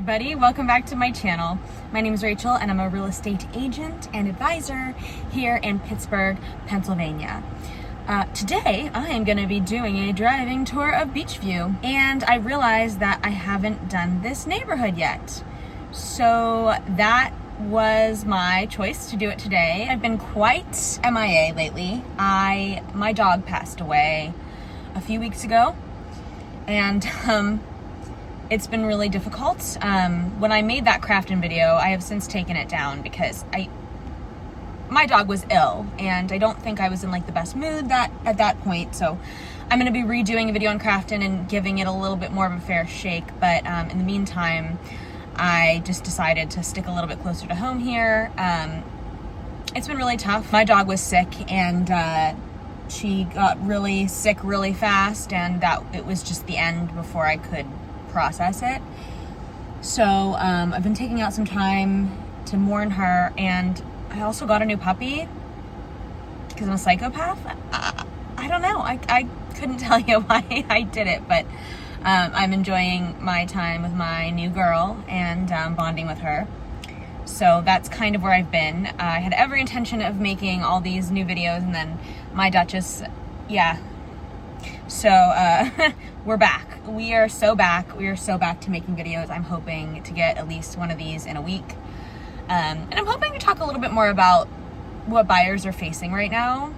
everybody, welcome back to my channel. My name is Rachel and I'm a real estate agent and advisor here in Pittsburgh, Pennsylvania. Today I am going to be doing a driving tour of Beechview, and I realized that I haven't done this neighborhood yet. So that was my choice to do it today. I've been quite MIA lately. My dog passed away a few weeks ago, and it's been really difficult. When I made that crafting video, I have since taken it down because my dog was ill and I don't think I was in like the best mood at that point. So I'm going to be redoing a video on crafting and giving it a little bit more of a fair shake. But in the meantime, I just decided to stick a little bit closer to home here. It's been really tough. My dog was sick and she got really sick really fast, and it was just the end before I could process it. So I've been taking out some time to mourn her, and I also got a new puppy because I'm a psychopath. I don't know. I couldn't tell you why I did it, but I'm enjoying my time with my new girl and bonding with her. So that's kind of where I've been. I had every intention of making all these new videos, and then my Duchess, So we're back. We are so back. We are so back to making videos. I'm hoping to get at least one of these in a week. And I'm hoping to talk a little bit more about what buyers are facing right now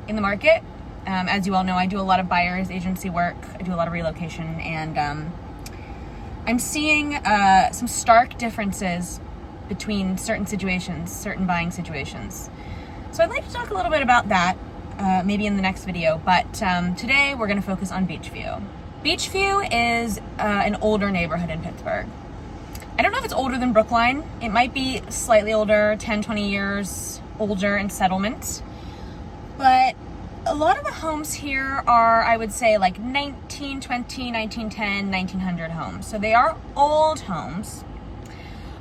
in the market. As you all know, I do a lot of buyers agency work. I do a lot of relocation, and I'm seeing some stark differences between certain situations, certain buying situations. So I'd like to talk a little bit about that, maybe in the next video, but today we're going to focus on Beechview. Beechview is an older neighborhood in Pittsburgh. I don't know if it's older than Brookline. It might be slightly older, 10, 20 years older in settlement, but a lot of the homes here are, I would say, like 1920, 1910, 1900 homes. So they are old homes.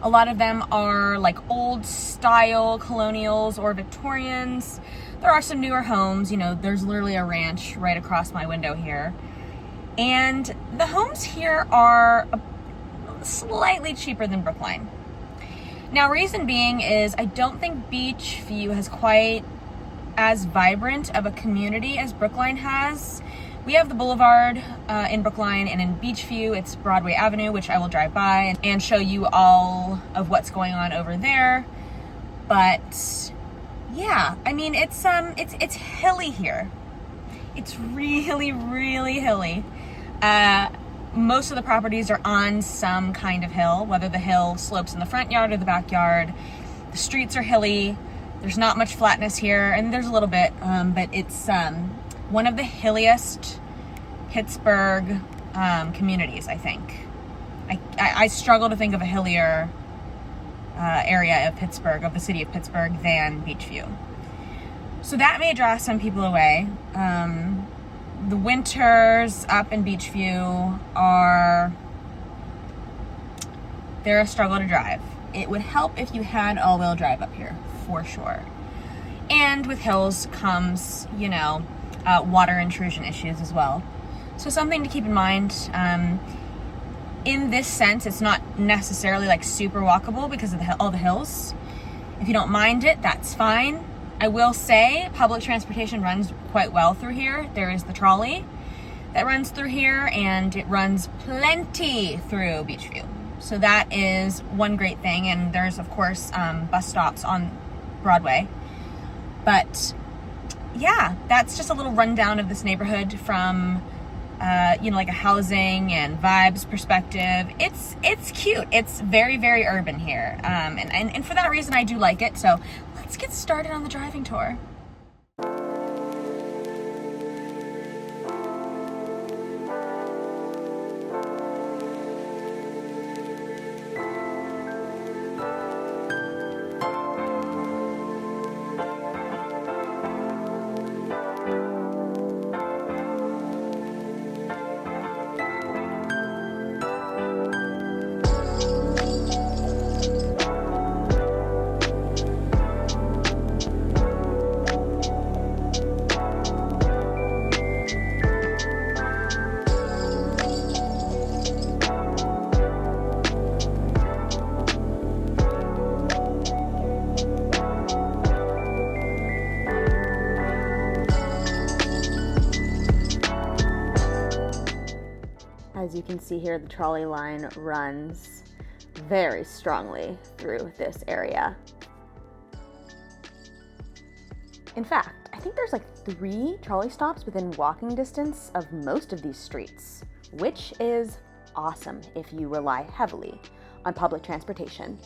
A lot of them are like old style colonials or Victorians. There are some newer homes. You know, there's literally a ranch right across my window here. And the homes here are slightly cheaper than Brookline. Now, reason being is I don't think Beechview has quite as vibrant of a community as Brookline has. We have the Boulevard in Brookline, and in Beechview it's Broadway Avenue, which I will drive by and show you all of what's going on over there. But yeah, I mean, it's hilly here. It's really, really hilly. Most of the properties are on some kind of hill, whether the hill slopes in the front yard or the backyard. The streets are hilly. There's not much flatness here, and there's a little bit, but it's one of the hilliest Pittsburgh communities, I think. I struggle to think of a hillier area of Pittsburgh, of the city of Pittsburgh, than Beechview. So that may draw some people away. The winters up in Beechview they're a struggle to drive. It would help if you had all-wheel drive up here, for sure. And with hills comes, water intrusion issues as well. So something to keep in mind. In this sense, it's not necessarily like super walkable because of all the hills. If you don't mind it, that's fine. I will say public transportation runs quite well through here. There is the trolley that runs through here, and it runs plenty through Beechview. So that is one great thing. And there's, of course, bus stops on Broadway. But yeah, that's just a little rundown of this neighborhood from like a housing and vibes perspective. It's cute. It's very, very urban here. And for that reason, I do like it. So let's get started on the driving tour. can see here, the trolley line runs very strongly through this area. In fact, I think there's like 3 trolley stops within walking distance of most of these streets, which is awesome if you rely heavily on public transportation.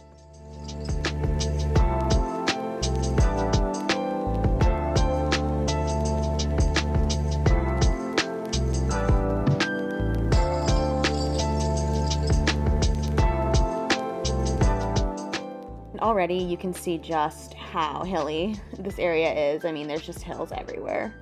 Already you can see just how hilly this area is. I mean, there's just hills everywhere.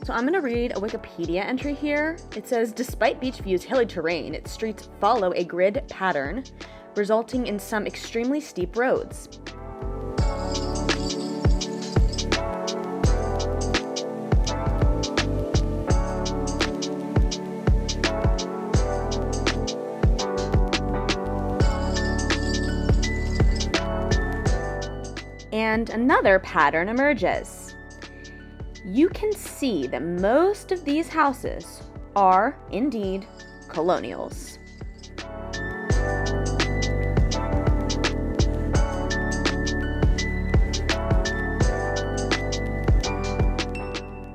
So I'm going to read a Wikipedia entry here. It says, despite Beechview's hilly terrain, its streets follow a grid pattern, resulting in some extremely steep roads. And another pattern emerges. You can see that most of these houses are indeed colonials.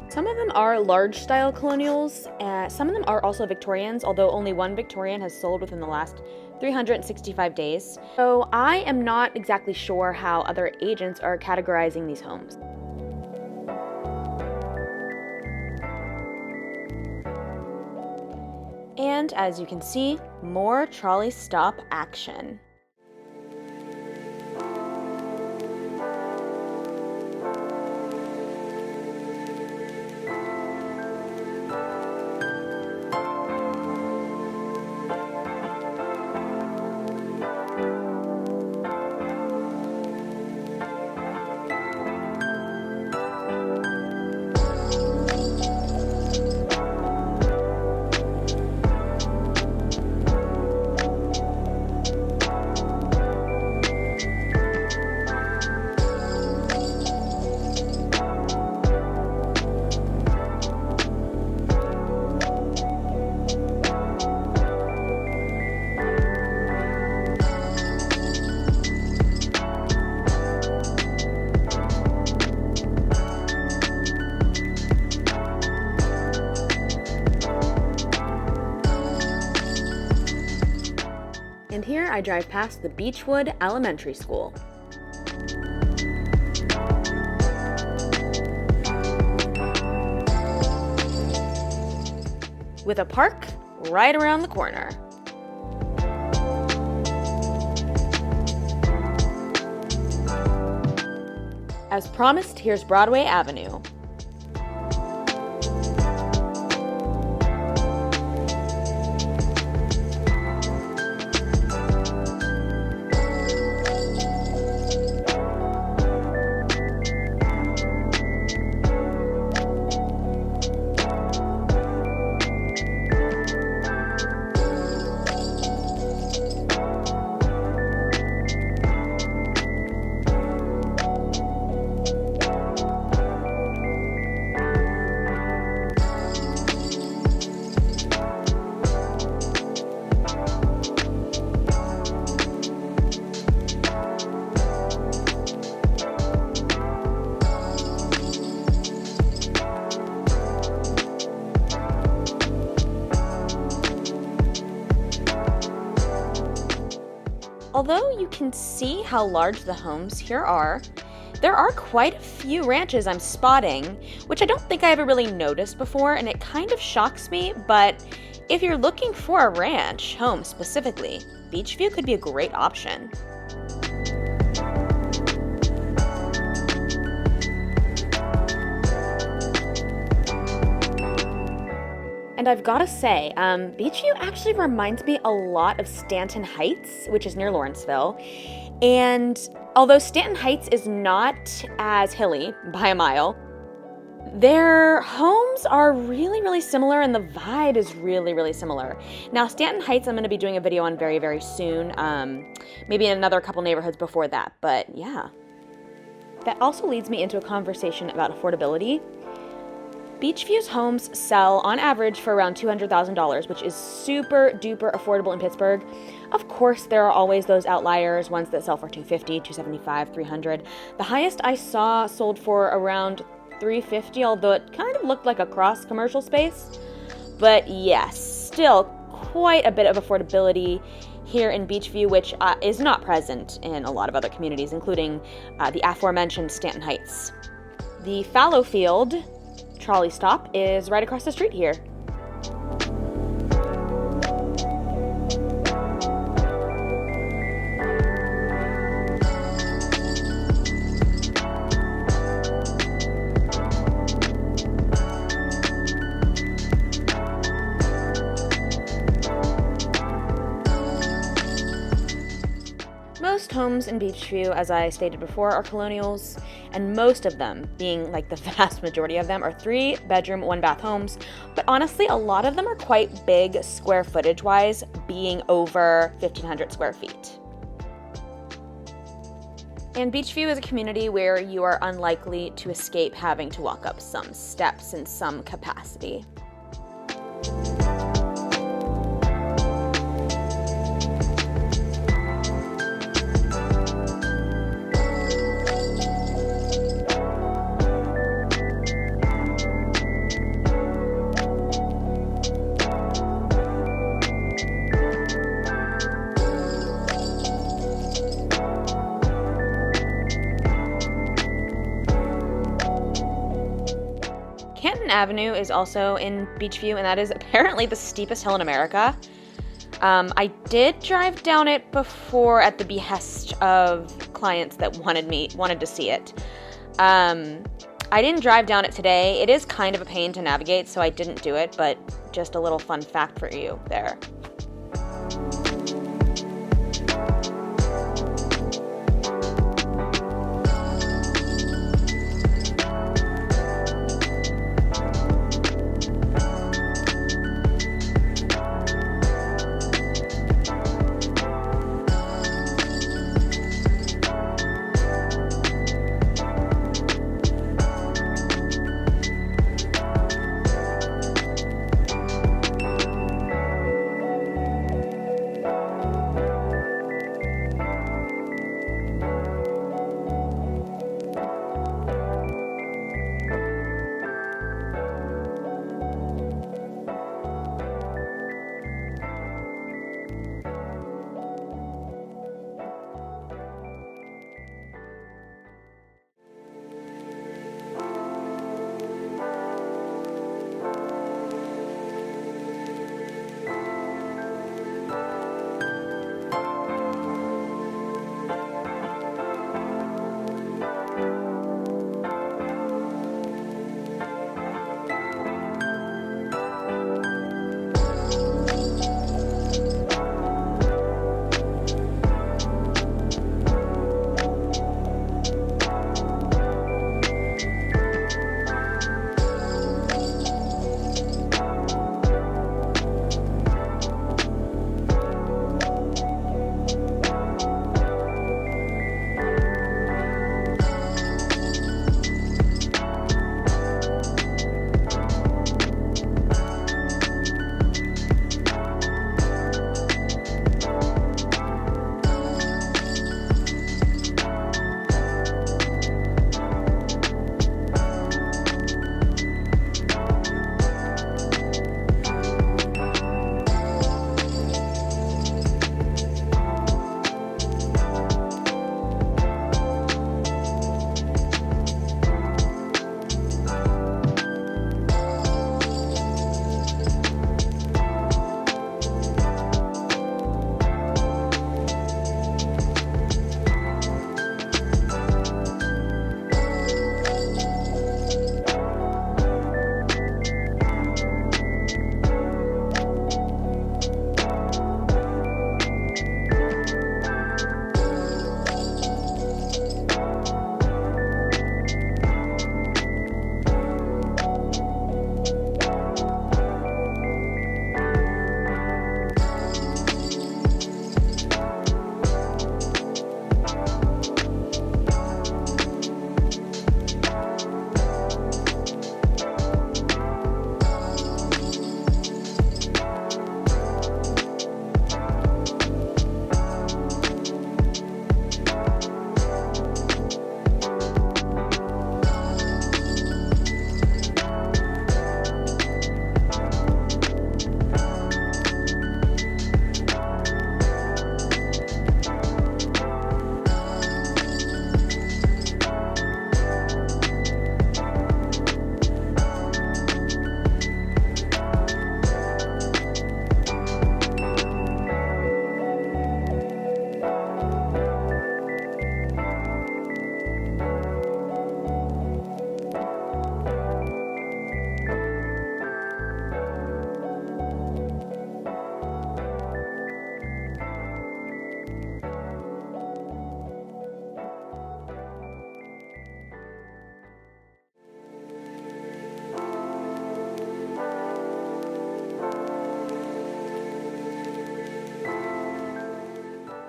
Some of them are large-style colonials, some of them are also Victorians, although only one Victorian has sold within the last 365 days. So I am not exactly sure how other agents are categorizing these homes. And as you can see, more trolley stop action. And here I drive past the Beechwood Elementary School. With a park right around the corner. As promised, here's Broadway Avenue. Although you can see how large the homes here are, there are quite a few ranches I'm spotting, which I don't think I ever really noticed before, and it kind of shocks me, but if you're looking for a ranch home specifically, Beechview could be a great option. And I've got to say, Beechview actually reminds me a lot of Stanton Heights, which is near Lawrenceville. And although Stanton Heights is not as hilly by a mile, their homes are really, really similar, and the vibe is really, really similar. Now, Stanton Heights, I'm going to be doing a video on very, very soon, maybe in another couple neighborhoods before that, but yeah. That also leads me into a conversation about affordability. Beechview's homes sell on average for around $200,000, which is super duper affordable in Pittsburgh. Of course, there are always those outliers, ones that sell for $250, $275, $300. The highest I saw sold for around $350, although it kind of looked like a cross commercial space. But yes, still quite a bit of affordability here in Beechview, which is not present in a lot of other communities, including the aforementioned Stanton Heights. The fallow field trolley stop is right across the street here. Most homes in Beechview, as I stated before, are colonials, and most of them, being like the vast majority of them, are 3-bedroom, 1-bath homes. But honestly, a lot of them are quite big square footage-wise, being over 1,500 square feet. And Beechview is a community where you are unlikely to escape having to walk up some steps in some capacity. Canton Avenue is also in Beechview, and that is apparently the steepest hill in America. I did drive down it before at the behest of clients that wanted to see it. I didn't drive down it today. It is kind of a pain to navigate, so I didn't do it, but just a little fun fact for you there.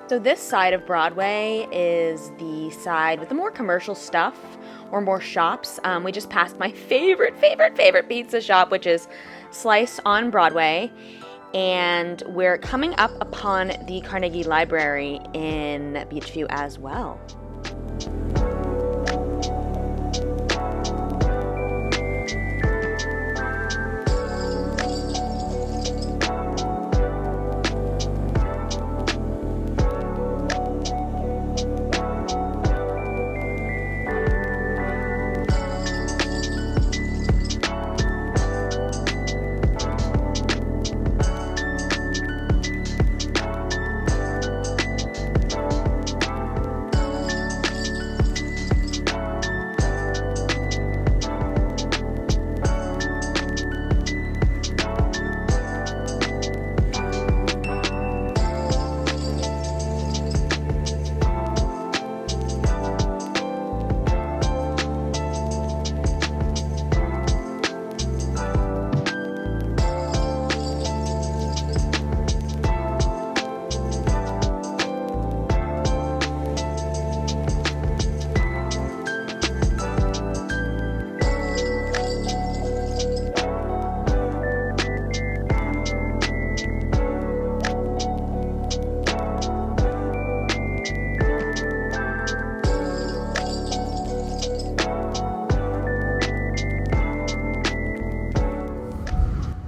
So this side of Broadway is the side with the more commercial stuff or more shops. We just passed my favorite pizza shop, which is Slice on Broadway. And we're coming up upon the Carnegie Library in Beechview as well.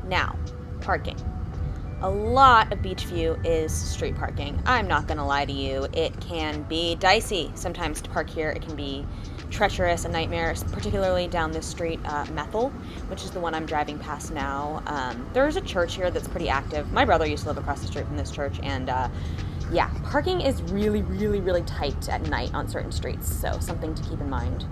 Now, parking. A lot of Beechview is street parking. I'm not gonna lie to you, it can be dicey sometimes to park here. It can be treacherous, a nightmare, particularly down this street, Methel, which is the one I'm driving past now. There's a church here that's pretty active. My brother used to live across the street from this church, and yeah, parking is really tight at night on certain streets, so something to keep in mind.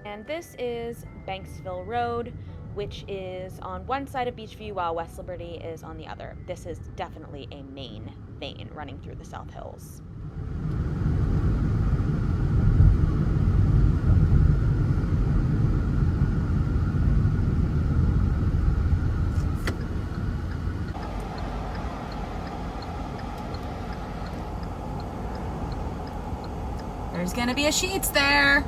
And this is Banksville Road, which is on one side of Beechview while West Liberty is on the other. This is definitely a main vein running through the South Hills. There's gonna be a Sheetz there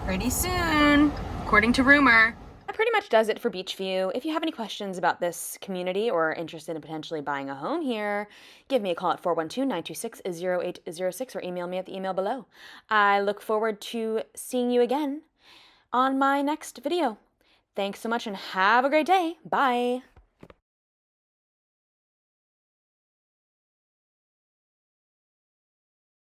pretty soon, according to rumor. That pretty much does it for Beechview. If you have any questions about this community or are interested in potentially buying a home here, give me a call at 412-926-0806 or email me at the email below. I look forward to seeing you again on my next video. Thanks so much and have a great day. Bye.